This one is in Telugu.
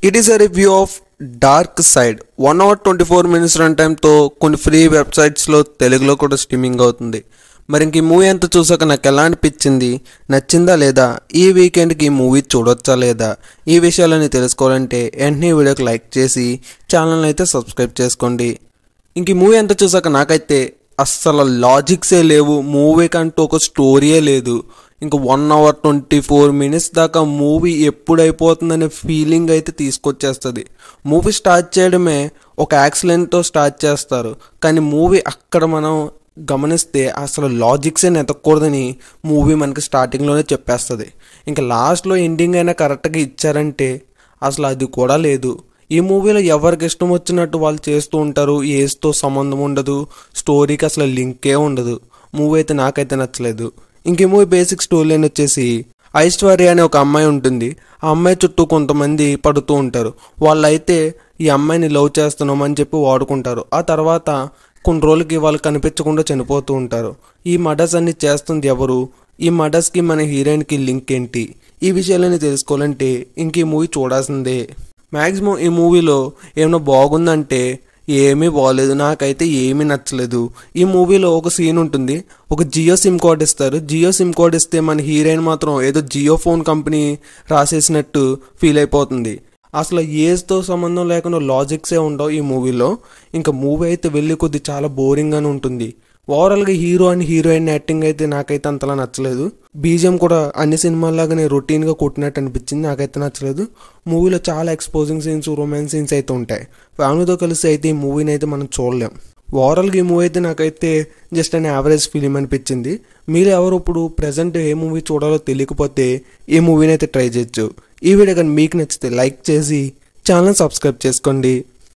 It is a review of dark side 1 hour 24 minutes run టైంతో కొన్ని ఫ్రీ వెబ్సైట్స్లో తెలుగులో కూడా స్ట్రీమింగ్ అవుతుంది. మరి ఇంక ఈ మూవీ అంతా చూసాక నాకు ఎలా అనిపించింది, నచ్చిందా లేదా, ఈ వీకెండ్కి ఈ మూవీ చూడొచ్చా లేదా, ఈ విషయాలని తెలుసుకోవాలంటే వెంటనే వీడియోకి లైక్ చేసి ఛానల్ని అయితే సబ్స్క్రైబ్ చేసుకోండి. ఇంక ఈ మూవీ అంతా చూసాక నాకైతే అస్సలు లాజిక్సే లేవు, మూవీకంటూ ఒక స్టోరీయే లేదు. ఇంకా 1 hour 24 minutes దాకా మూవీ ఎప్పుడు అయిపోతుందనే ఫీలింగ్ అయితే తీసుకొచ్చేస్తుంది. మూవీ స్టార్ట్ చేయడమే ఒక యాక్సిడెంట్తో స్టార్ట్ చేస్తారు, కానీ మూవీ అక్కడ మనం గమనిస్తే అసలు లాజిక్సే నెతకూడదని మూవీ మనకి స్టార్టింగ్లోనే చెప్పేస్తుంది. ఇంకా లాస్ట్లో ఎండింగ్ అయినా కరెక్ట్గా ఇచ్చారంటే అసలు అది కూడా లేదు. ఈ మూవీలో ఎవరికి ఇష్టం వచ్చినట్టు వాళ్ళు చేస్తూ ఉంటారు, ఏజ్తో సంబంధం ఉండదు, స్టోరీకి అసలు లింకే ఉండదు. మూవీ అయితే నాకైతే నచ్చలేదు. ఇంక ఈ మూవీ బేసిక్ స్టోరీ లైన్ వచ్చేసి ఐశ్వర్య అనే ఒక అమ్మాయి ఉంటుంది. ఆ అమ్మాయి చుట్టూ కొంతమంది పడుతూ ఉంటారు. వాళ్ళైతే ఈ అమ్మాయిని లవ్ చేస్తున్నామని చెప్పి వాడుకుంటారు. ఆ తర్వాత కొన్ని రోజులకి వాళ్ళు కనిపించకుండా చనిపోతూ ఉంటారు. ఈ మర్డర్స్ అన్ని చేస్తుంది ఎవరు, ఈ మర్డర్స్కి మన హీరోయిన్కి లింక్ ఏంటి, ఈ విషయాలని తెలుసుకోవాలంటే ఇంక ఈ మూవీ చూడాల్సిందే. మ్యాక్సిమం ఈ మూవీలో ఏమైనా బాగుందంటే ఏమీ బాగలేదు, నాకైతే ఏమీ నచ్చలేదు. ఈ మూవీలో ఒక సీన్ ఉంటుంది, ఒక జియో సిమ్ కార్డ్ ఇస్తారు. జియో సిమ్ కార్డ్ ఇస్తే మన హీరోయిన్ మాత్రం ఏదో జియో ఫోన్ కంపెనీ రాసేసినట్టు ఫీల్ అయిపోతుంది. అసలు ఏజ్తో సంబంధం లేకుండా లాజిక్సే ఉండవు ఈ మూవీలో. ఇంకా మూవీ అయితే వెళ్ళి కొద్ది చాలా బోరింగ్గానే ఉంటుంది. ఓవరాల్గా హీరో అండ్ హీరోయిన్ యాక్టింగ్ అయితే నాకైతే అంతలా నచ్చలేదు. బీజిఎం కూడా అన్ని సినిమాల్లాగానే రొటీన్గా కొట్టినట్టు అనిపించింది, నాకైతే నచ్చలేదు. మూవీలో చాలా ఎక్స్పోజింగ్ సీన్స్, రొమాన్స్ సీన్స్ అయితే ఉంటాయి. ఫ్యామిలీతో కలిసి అయితే ఈ మూవీని అయితే మనం చూడలేం. ఓవరాల్గా ఈ మూవీ అయితే నాకైతే జస్ట్ అన్ యావరేజ్ ఫిలిం అనిపించింది. మీరు ఎవరు ఇప్పుడు ప్రజెంట్ ఏ మూవీ చూడాలో తెలియకపోతే ఈ మూవీని అయితే ట్రై చేయొచ్చు. ఈ వీడియో కానీ మీకు నచ్చితే లైక్ చేసి ఛానల్ సబ్స్క్రైబ్ చేసుకోండి.